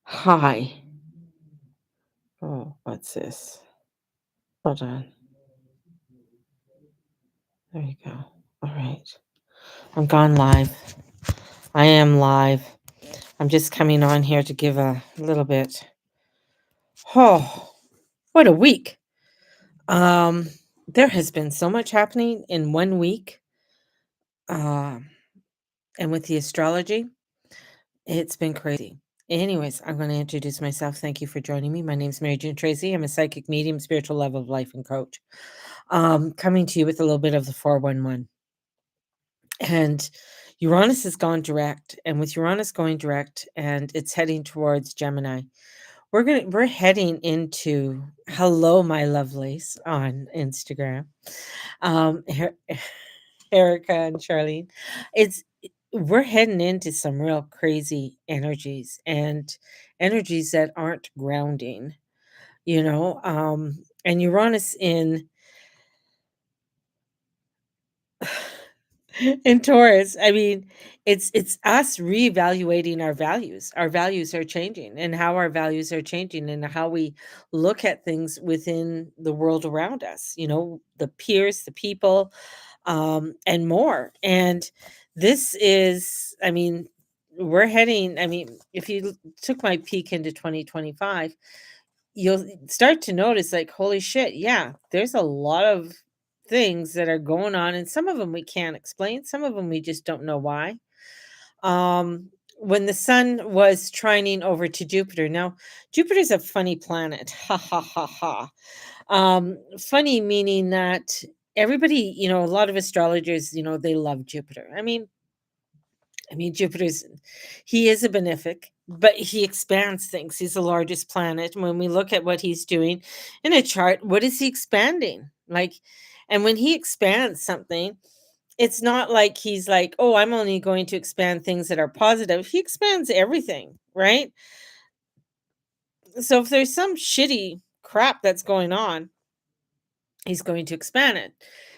Hi. Oh, what's this? Hold on. There you go. All right. I'm gone live. I am live. I'm just coming on here to give a little bit. Oh, what a week. Um, there has been so much happening in 1 week. Um, and with the astrology, it's been crazy. Anyways, I'm going to introduce myself. Thank you for joining me. My name is Mary Jane Tracy. I'm a psychic medium, spiritual love of life, and coach. Coming to you with a little bit of the 411. And Uranus has gone direct, and with Uranus going direct and it's heading towards Gemini, we're heading into hello my lovelies on Instagram. Erica and Charlene. It's We're heading into some real crazy energies and energies that aren't grounding, and Uranus in Taurus, I mean, it's us reevaluating our values. Our values are changing, and how our values are changing, and how we look at things within the world around us. The peers, the people, and more. And this is, I mean, we're heading. I mean, if you took my peek into 2025, you'll start to notice like, holy shit, yeah, there's a lot of things that are going on, and some of them we can't explain, some of them we just don't know why. um when the sun was trining over to Jupiter, now Jupiter's a funny planet. Ha ha ha ha. Funny meaning that everybody, a lot of astrologers, they love Jupiter. I mean, Jupiter's he is a benefic, but he expands things. He's the largest planet. When we look at what he's doing in a chart, what is he expanding? Like, and when he expands something, it's not like he's like, oh, I'm only going to expand things that are positive. He expands everything, right? So if there's some shitty crap that's going on, he's going to expand it.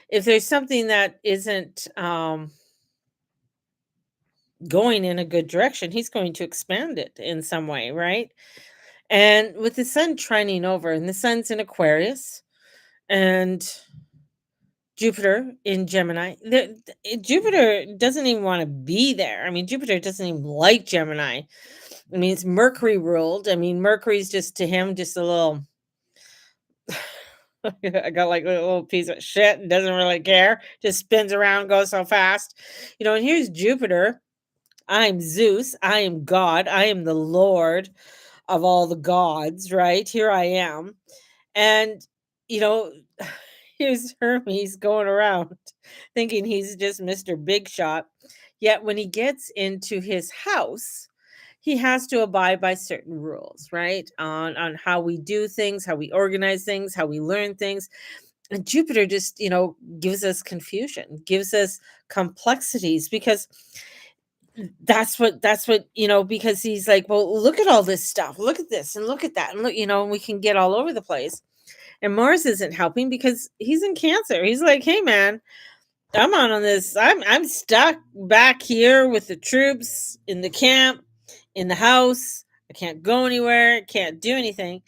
If there's something that isn't going in a good direction, he's going to expand it in some way, right? And with the sun trining over, and the sun's in Aquarius, and Jupiter in Gemini, Jupiter doesn't even want to be there. I mean, Jupiter doesn't even like Gemini. I mean, it's Mercury ruled. I mean, Mercury's just to him just a little. I got like a little piece of shit and doesn't really care. Just spins around, goes so fast, And here's Jupiter. I'm Zeus. I am God. I am the Lord of all the gods, right? Here I am. And, you know, here's Hermes going around thinking he's just Mr. Big Shot. Yet when he gets into his house, he has to abide by certain rules, right? On how we do things, how we organize things, how we learn things. And Jupiter just, gives us confusion, gives us complexities, because because he's like, well, look at all this stuff, look at this and look at that, and look, and we can get all over the place. And Mars isn't helping because he's in Cancer. He's like, hey man, on this. I'm stuck back here with the troops in the camp, in the house. I can't go anywhere, can't do anything.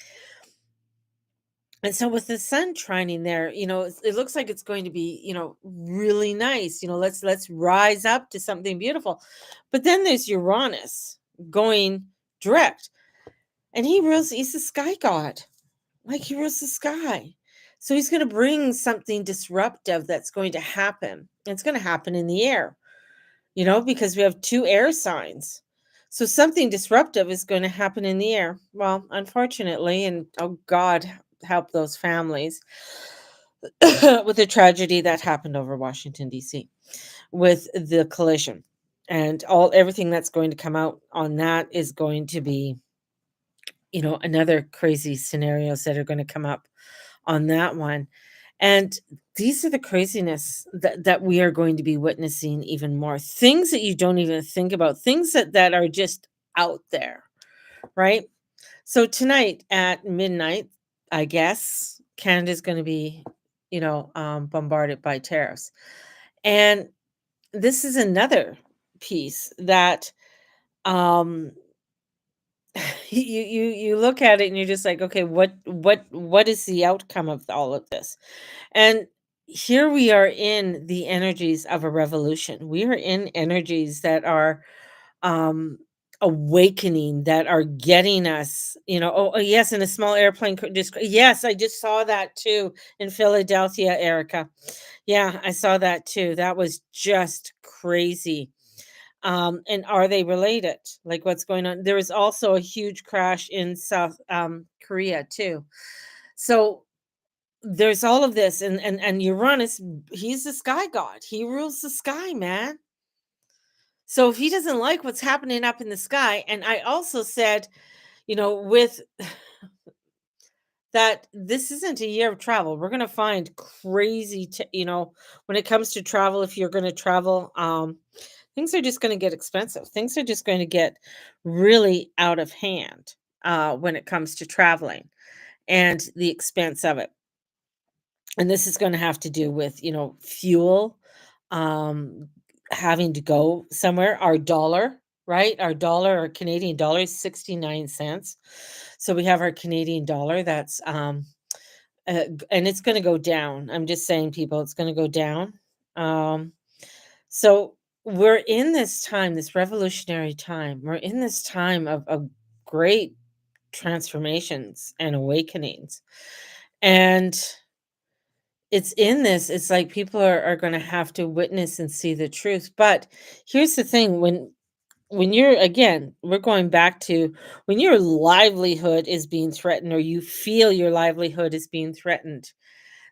And so with the sun trining there, it looks like it's going to be, really nice. Let's rise up to something beautiful. But then there's Uranus going direct, and he's the sky god. Like, he rules the sky. So he's going to bring something disruptive that's going to happen. It's going to happen in the air, because we have two air signs. So something disruptive is going to happen in the air. Well, unfortunately, and oh God, help those families with the tragedy that happened over Washington, D.C., with the collision. And everything that's going to come out on that is going to be, another crazy scenarios that are going to come up on that one. And these are the craziness that we are going to be witnessing even more. Things that you don't even think about, things that are just out there, right? So tonight at midnight, I guess, Canada's going to be, bombarded by tariffs. And this is another piece that, um, you look at it and you're just like, okay, what is the outcome of all of this? And here we are in the energies of a revolution. We are in energies that are um awakening, that are getting us, oh, yes, in a small airplane just, yes, I just saw that too in Philadelphia, Erica. Yeah, I saw that too. That was just crazy. And are they related? Like, what's going on? There was also a huge crash in South Korea too. So there's all of this, and Uranus, he's the sky god. He rules the sky, man. So if he doesn't like what's happening up in the sky, and I also said, with that, this isn't a year of travel. We're going to find crazy, when it comes to travel, if you're going to travel, things are just going to get expensive. Things are just going to get really out of hand when it comes to traveling and the expense of it. And this is going to have to do with, fuel, um, having to go somewhere, our dollar, right? Our dollar, our Canadian dollar is 69 cents. So we have our Canadian dollar that's, and it's going to go down. I'm just saying, people, it's going to go down. Um, so we're in this time, this revolutionary time. We're in this time of great transformations and awakenings. And it's in this, it's like people are going to have to witness and see the truth. But here's the thing, when you're, again, we're going back to when your livelihood is being threatened, or you feel your livelihood is being threatened,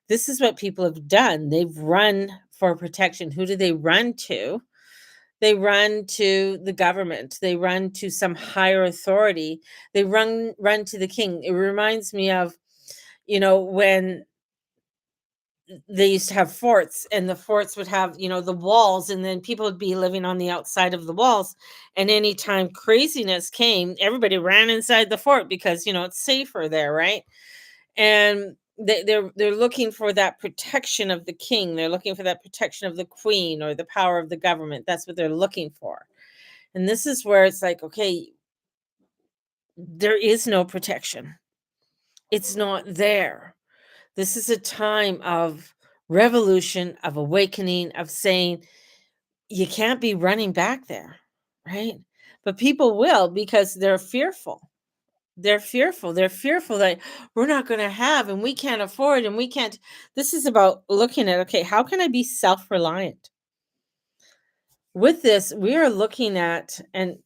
this is what people have done. They've run for protection. Who do they run to? They run to the government. They run to some higher authority. They run to the king. It reminds me of, when they used to have forts, and the forts would have, the walls, and then people would be living on the outside of the walls. And anytime craziness came, everybody ran inside the fort because, it's safer there, right? And they're looking for that protection of the king. They're looking for that protection of the queen, or the power of the government. That's what they're looking for. And this is where it's like, okay, there is no protection. It's not there. This is a time of revolution, of awakening, of saying, you can't be running back there, right? But people will, because they're fearful. They're fearful. They're fearful that we're not going to have, and we can't afford, and we can't. This is about looking at, okay, how can I be self reliant? With this, we are looking at, and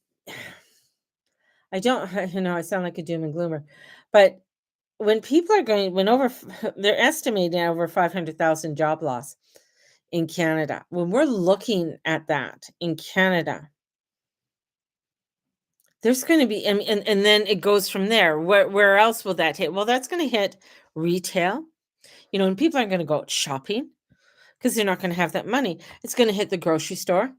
I don't, I sound like a doom and gloomer, but when people are going, they're estimating over 500,000 job loss in Canada. When we're looking at that in Canada, there's going to be, and then it goes from there. Where else will that hit? Well, that's going to hit retail, and people aren't going to go out shopping because they're not going to have that money. It's going to hit the grocery store,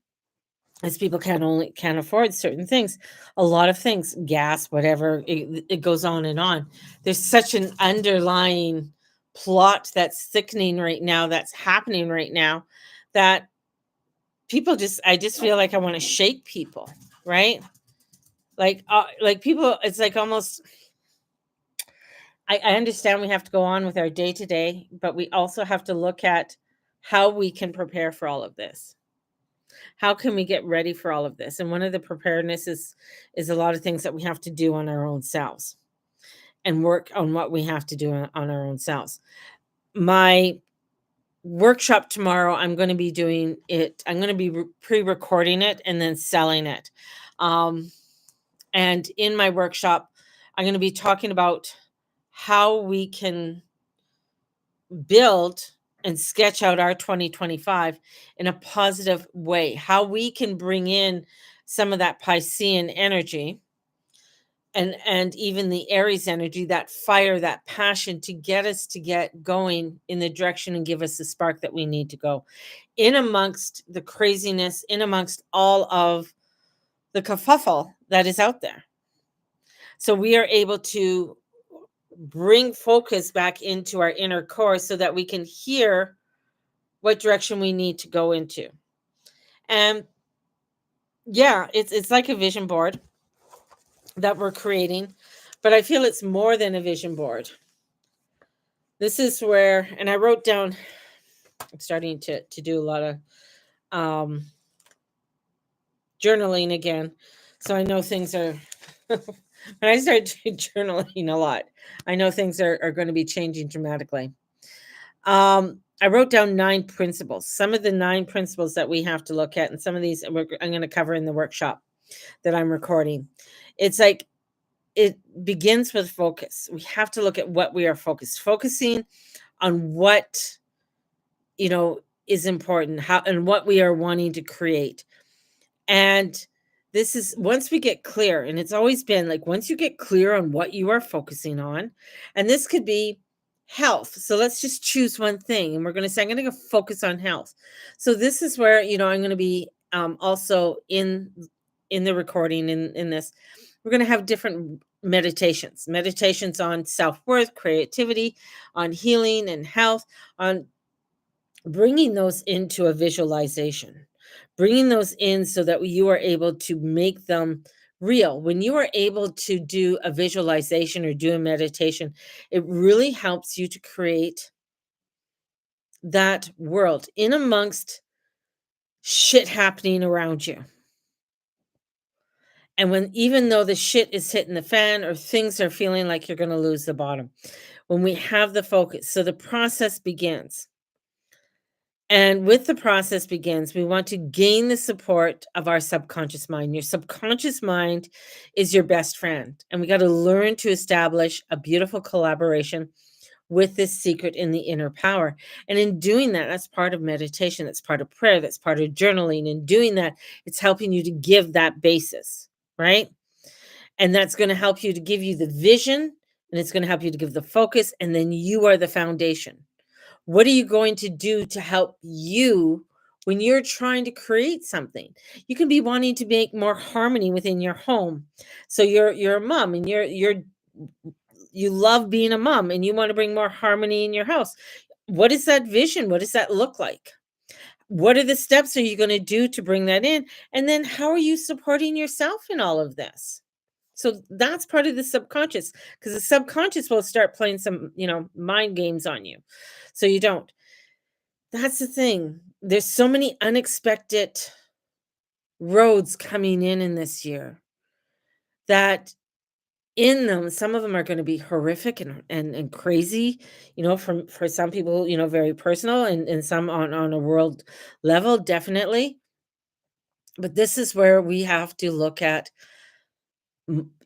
as people can't afford certain things, a lot of things, gas, whatever. It goes on and on. There's such an underlying plot that's thickening right now, that's happening right now, that I just feel like I want to shake people, right? Like people, it's like almost, I understand we have to go on with our day to day, but we also have to look at how we can prepare for all of this. How can we get ready for all of this? And one of the preparedness is a lot of things that we have to do on our own selves, and work on what we have to do on our own selves. My workshop tomorrow, I'm going to be doing it. I'm going to be pre-recording it and then selling it. Um, and in my workshop, I'm going to be talking about how we can build and sketch out our 2025 in a positive way, how we can bring in some of that Piscean energy, and even the Aries energy, that fire, that passion, to get us to get going in the direction and give us the spark that we need to go in amongst the craziness, in amongst all of the kerfuffle that is out there. So we are able to bring focus back into our inner core so that we can hear what direction we need to go into. And yeah, it's like a vision board. that we're creating, but I feel it's more than a vision board. This is where, and I wrote down, I'm starting to do a lot of um, journaling again. So I know things are, when I start journaling a lot, I know things are going to be changing dramatically. I wrote down 9 principles, some of the 9 principles that we have to look at, and some of these I'm going to cover in the workshop that I'm recording. It's like it begins with focus. We have to look at what we are focusing on what, you know, is important, how and what we are wanting to create. And this is once we get clear, and it's always been like once you get clear on what you are focusing on, and this could be health. So let's just choose one thing, and we're going to say, I'm going to focus on health. So this is where, you know, I'm going to be also in the recording in this. We're going to have different meditations on self-worth, creativity, on healing and health, on bringing those into a visualization, bringing those in so that you are able to make them real. When you are able to do a visualization or do a meditation, it really helps you to create that world in amongst shit happening around you. And when, even though the shit is hitting the fan or things are feeling like you're going to lose the bottom, when we have the focus, so the process begins. And with the process begins, we want to gain the support of our subconscious mind. Your subconscious mind is your best friend. And we got to learn to establish a beautiful collaboration with this secret in the inner power. And in doing that, that's part of meditation, that's part of prayer, that's part of journaling. In doing that, it's helping you to give that basis, right? And that's going to help you to give you the vision, and it's going to help you to give the focus, and then you are the foundation. What are you going to do to help you when you're trying to create something? You can be wanting to make more harmony within your home. So you're a mom and you love being a mom and you want to bring more harmony in your house. What is that vision? What does that look like? What are the steps are you going to do to bring that in? And then how are you supporting yourself in all of this? So that's part of the subconscious, because the subconscious will start playing some, you know, mind games on you. So you don't. That's the thing. There's so many unexpected roads coming in this year that in them, some of them are going to be horrific and crazy, you know, for some people, you know, very personal, and some on a world level, definitely. But this is where we have to look at,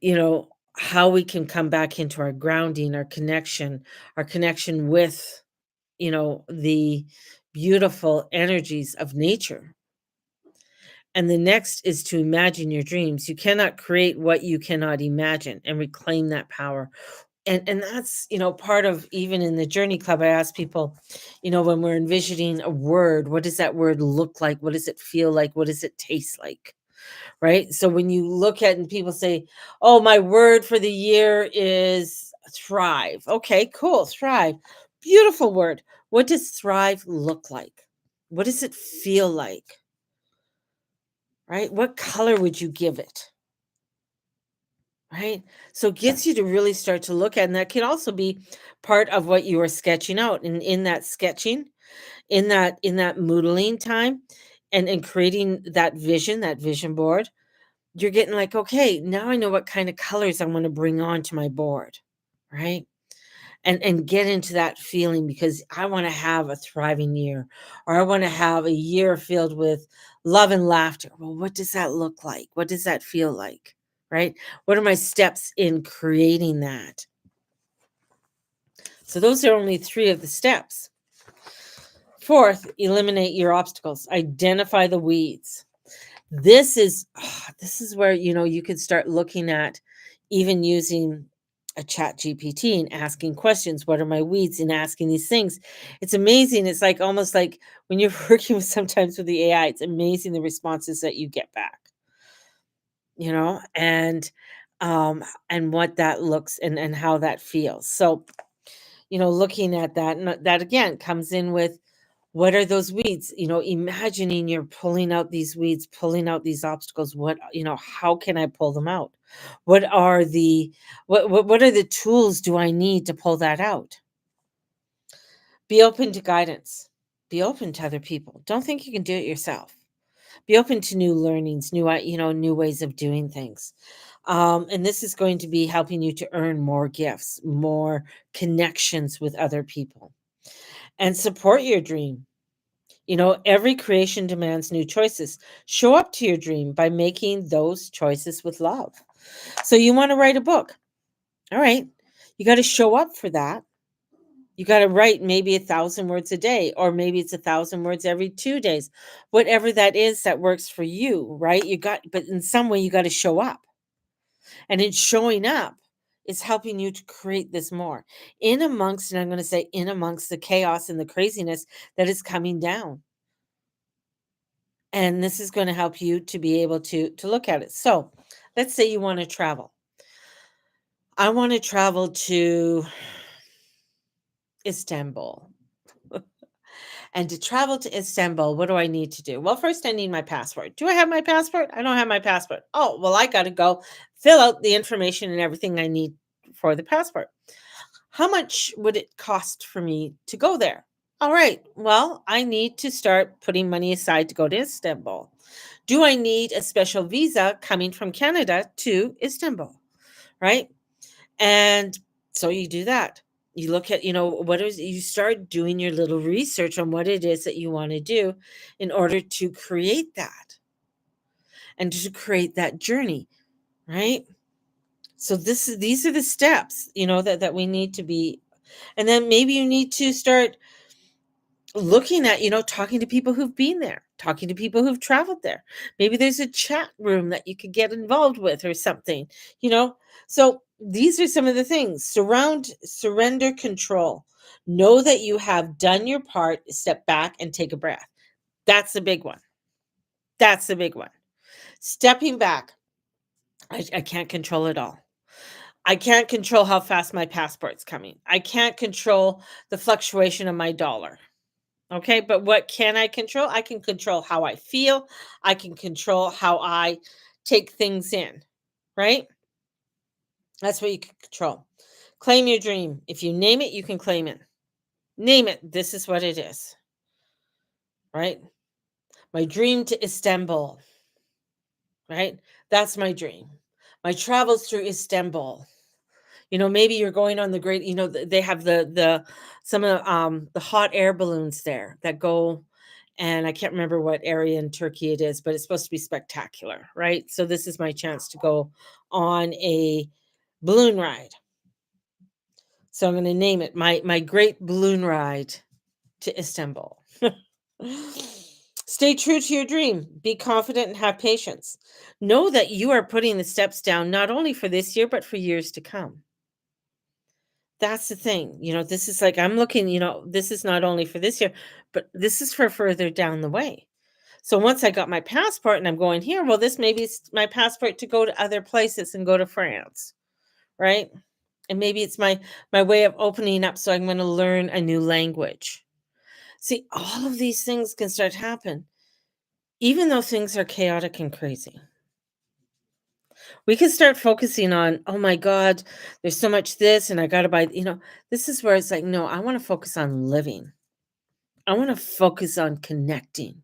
you know, how we can come back into our grounding, our connection with, you know, the beautiful energies of nature. And the next is to imagine your dreams. You cannot create what you cannot imagine, and reclaim that power. And that's, you know, part of, even in the Journey Club, I ask people, you know, when we're envisioning a word, what does that word look like? What does it feel like? What does it taste like? Right? So when you look at and people say, "Oh, my word for the year is thrive." Okay, cool. Thrive. Beautiful word. What does thrive look like? What does it feel like? Right? What color would you give it? Right? So it gets you to really start to look at, and that can also be part of what you are sketching out. And in that sketching, in that moodling time, and creating that vision board, you're getting like, okay, now I know what kind of colors I want to bring on to my board, right? And get into that feeling, because I want to have a thriving year, or I want to have a year filled with love and laughter. Well, what does that look like? What does that feel like? Right? What are my steps in creating that? So those are only 3 of the steps. Fourth, eliminate your obstacles. Identify the weeds. This is where, you know, you could start looking at even using a chat GPT and asking questions. What are my weeds? And asking these things. It's amazing. It's like almost like when you're working with, sometimes with the AI, it's amazing the responses that you get back, you know, and what that looks and how that feels. So, you know, looking at that, and that again comes in with What are those weeds? Imagining you're pulling out these weeds, pulling out these obstacles. How can I pull them out? What are the what are the tools do I need to pull that out? Be open to guidance. Be open to other people. Don't think you can do it yourself. Be open to new learnings, new ways of doing things. And this is going to be helping you to earn more gifts, more connections with other people, and support your dream. Every creation demands new choices. Show up to your dream by making those choices with love. So, you want to write a book. All right. You got to show up for that. You got to write maybe 1,000 words a day, or maybe it's 1,000 words every 2 days, whatever that is that works for you, right? But in some way, you got to show up. And in showing up, is helping you to create this more and I'm going to say, in amongst the chaos and the craziness that is coming down. And this is going to help you to be able to look at it. So let's say you want to travel. I want to travel to Istanbul. And to travel to Istanbul, what do I need to do? Well, first I need my passport. Do I have my passport? I don't have my passport. Oh, well, I got to go fill out the information and everything I need for the passport. How much would it cost for me to go there? All right. Well, I need to start putting money aside to go to Istanbul. Do I need a special visa coming from Canada to Istanbul? Right. And so you do that. You look at, you start doing your little research on what it is that you want to do in order to create that and to create that journey. Right. So these are the steps, that we need to be. And then maybe you need to start looking at, talking to people who've been there, talking to people who've traveled there. Maybe there's a chat room that you could get involved with or something, you know. So these are some of the things. Surrender control. Know that you have done your part, step back and take a breath. That's the big one. That's the big one. Stepping back. I can't control it all. I can't control how fast my passport's coming. I can't control the fluctuation of my dollar. Okay, but what can I control? I can control how I feel. I can control how I take things in, right? That's what you can control. Claim your dream. If you name it, you can claim it. Name it. This is what it is, right? My dream to Istanbul, right? That's my dream. My travels through Istanbul. Maybe you're going on the great, they have the some of the hot air balloons there that go, and I can't remember what area in Turkey it is, but it's supposed to be spectacular, right? So this is my chance to go on a balloon ride. So I'm going to name it my great balloon ride to Istanbul. Stay true to your dream. Be confident and have patience. Know that you are putting the steps down not only for this year, but for years to come. That's the thing. This is like I'm looking, this is not only for this year, but this is for further down the way. So once I got my passport and I'm going here, well, this maybe is my passport to go to other places and go to France, right? And maybe it's my way of opening up so I'm going to learn a new language. See, all of these things can start to happen, even though things are chaotic and crazy. We can start focusing on, oh my God, there's so much this, and I got to buy, this is where it's like, no, I want to focus on living. I want to focus on connecting.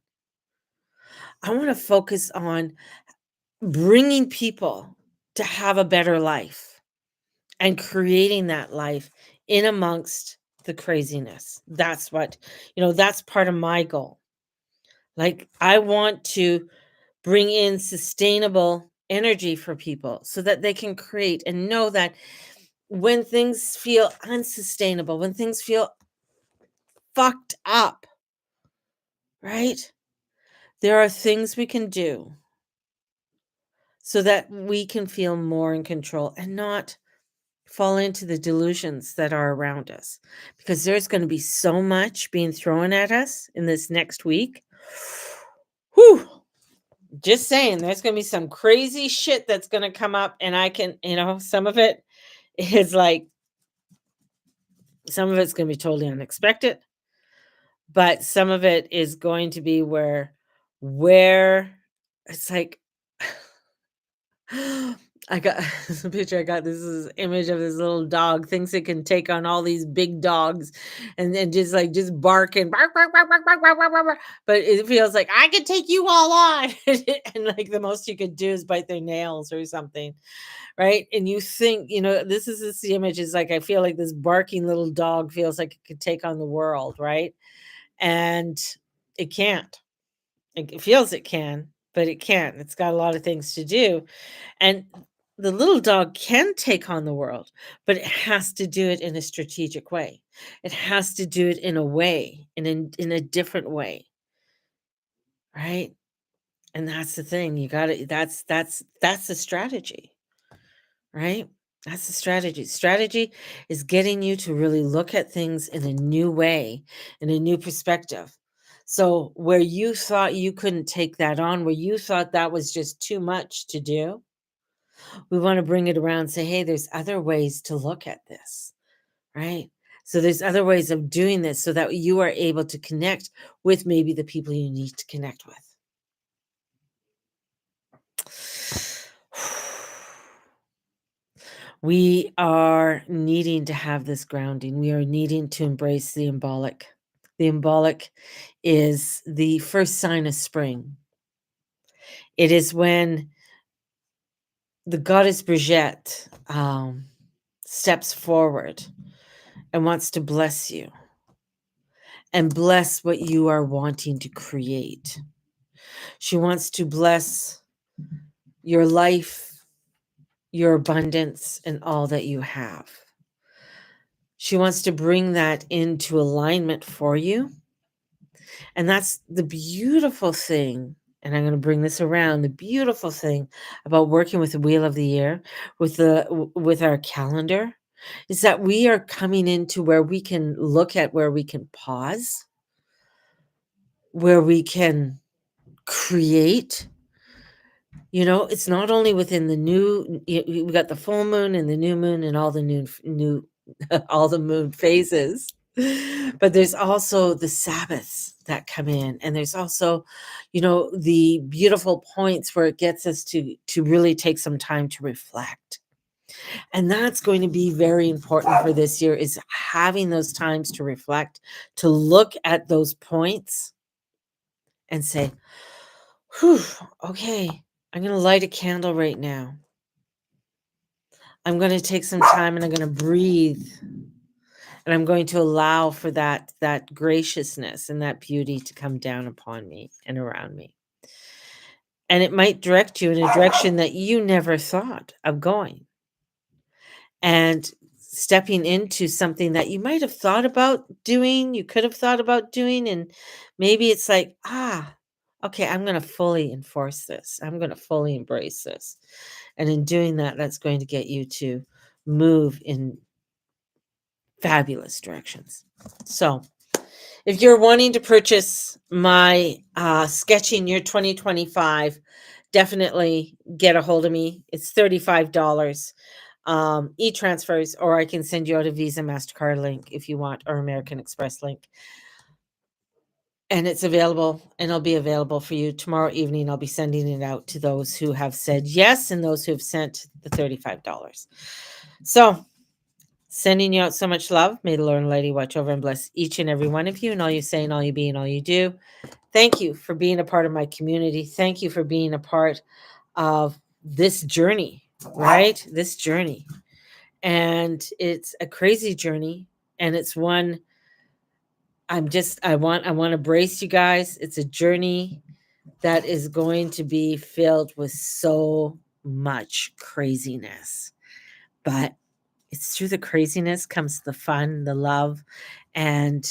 I want to focus on bringing people to have a better life and creating that life in amongst the craziness. That's part of my goal. Like, I want to bring in sustainable energy for people so that they can create and know that when things feel unsustainable, when things feel fucked up, right? There are things we can do so that we can feel more in control and not fall into the delusions that are around us, because there's going to be so much being thrown at us in this next week. Whew. Just saying, there's going to be some crazy shit that's going to come up, and I can, some of it is like, some of it's going to be totally unexpected, but some of it is going to be where it's like I got this picture I got this is image of this little dog thinks it can take on all these big dogs and then just like just barking bark, bark, bark, bark, bark, bark, bark, bark, bark. But it feels like I could take you all on and like the most you could do is bite their nails or something, right? And you think, this the image is like I feel like this barking little dog feels like it could take on the world, right? And it can't. It feels it can, but it can't. It's got a lot of things to do. And the little dog can take on the world, but it has to do it in a strategic way. It has to do it in a way, in a different way, right? And that's the thing. You got to that's the strategy, right? That's the strategy. Strategy is getting you to really look at things in a new way, in a new perspective. So, where you thought you couldn't take that on, where you thought that was just too much to do, we want to bring it around and say, hey, there's other ways to look at this, right? So, there's other ways of doing this so that you are able to connect with maybe the people you need to connect with. We are needing to have this grounding. We are needing to embrace the embolic. The embolic is the first sign of spring. It is when the goddess Brigitte steps forward and wants to bless you and bless what you are wanting to create. She wants to bless your life, your abundance, and all that you have. She wants to bring that into alignment for you. And that's the beautiful thing. And I'm going to bring this around. The beautiful thing about working with the Wheel of the Year, with our calendar, is that we are coming into where we can look at where we can pause, where we can create. It's not only within the we got the full moon and the new moon and all the new all the moon phases, but there's also the Sabbaths that come in, and there's also the beautiful points where it gets us to really take some time to reflect. And that's going to be very important for this year, is having those times to reflect, to look at those points and say, whew, okay, I'm going to light a candle right now. I'm going to take some time and I'm going to breathe. And I'm going to allow for that graciousness and that beauty to come down upon me and around me. And it might direct you in a direction that you never thought of going. And stepping into something that you might have thought about doing, you could have thought about doing, and maybe it's like, okay, I'm going to fully enforce this. I'm going to fully embrace this. And in doing that, that's going to get you to move in fabulous directions. So, if you're wanting to purchase my Sketching Your 2025, definitely get a hold of me. It's $35 e-transfers, or I can send you out a Visa MasterCard link if you want, or American Express link. And it's available, and it'll be available for you tomorrow evening. I'll be sending it out to those who have said yes and those who have sent the $35. So, sending you out so much love. May the Lord and Lady watch over and bless each and every one of you, and all you say and all you be and all you do. Thank you for being a part of my community. Thank you for being a part of this journey, right? This journey. And it's a crazy journey, and it's one I want to brace you guys. It's a journey that is going to be filled with so much craziness. But it's through the craziness comes the fun, the love, and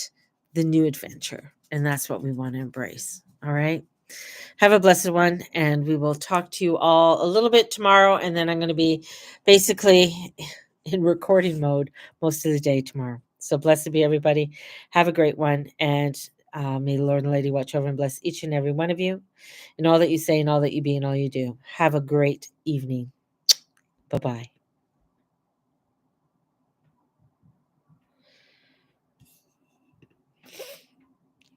the new adventure. And that's what we want to embrace. All right. Have a blessed one. And we will talk to you all a little bit tomorrow. And then I'm going to be basically in recording mode most of the day tomorrow. So blessed be everybody. Have a great one. And may the Lord and Lady watch over and bless each and every one of you in all that you say and all that you be and all you do. Have a great evening. Bye-bye.